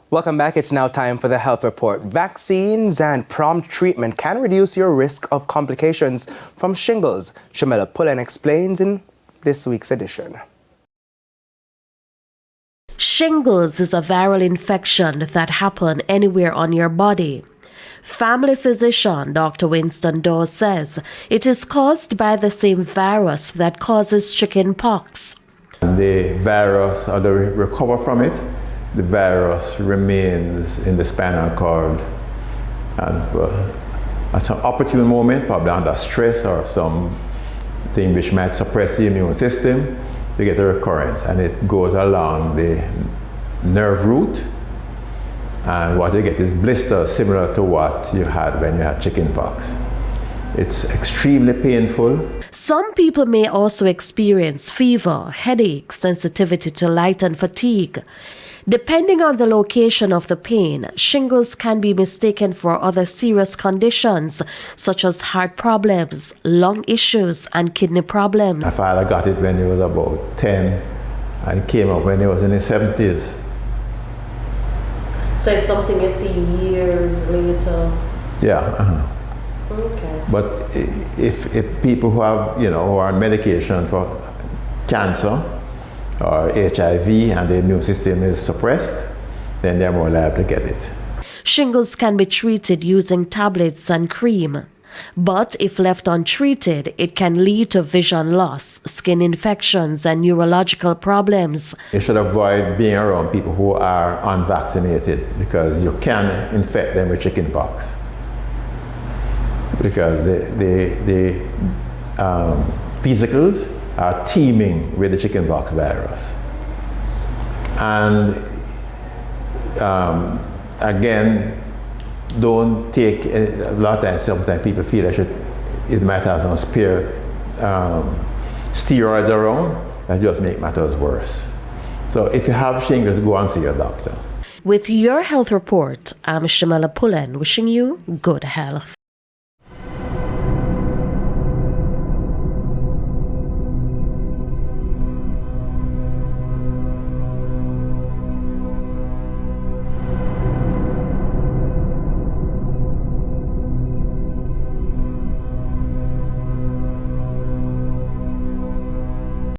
Welcome back. It's now time for the health report. Vaccines and prompt treatment can reduce your risk of complications from shingles. Shamela Pullen explains in this week's edition. Shingles is a viral infection that happens anywhere on your body. Family physician Dr. Winston Dawes says it is caused by the same virus that causes chicken pox. The virus, or the recover from it, the virus remains in the spinal cord, and at some opportune moment, probably under stress or something which might suppress the immune system, you get a recurrence, and it goes along the nerve root, and what you get is blisters similar to what you had when you had chickenpox. It's extremely painful. Some people may also experience fever, headache, sensitivity to light and fatigue. Depending on the location of the pain, shingles can be mistaken for other serious conditions such as heart problems, lung issues, and kidney problems. My father got it when he was about 10 and came up when he was in his 70s. So it's something you see years later? Yeah. Okay. But if people who have, who are on medication for cancer or HIV and the immune system is suppressed, then they're more liable to get it. Shingles can be treated using tablets and cream. But if left untreated, it can lead to vision loss, skin infections, and neurological problems. You should avoid being around people who are unvaccinated because you can infect them with chickenpox. Because the vesicles are teeming with the chickenpox virus. And again, don't take, a lot of times, sometimes people feel it might have some spare steroids around that just make matters worse. So if you have shingles, go and see your doctor. With your health report, I'm Shamela Pullen, wishing you good health.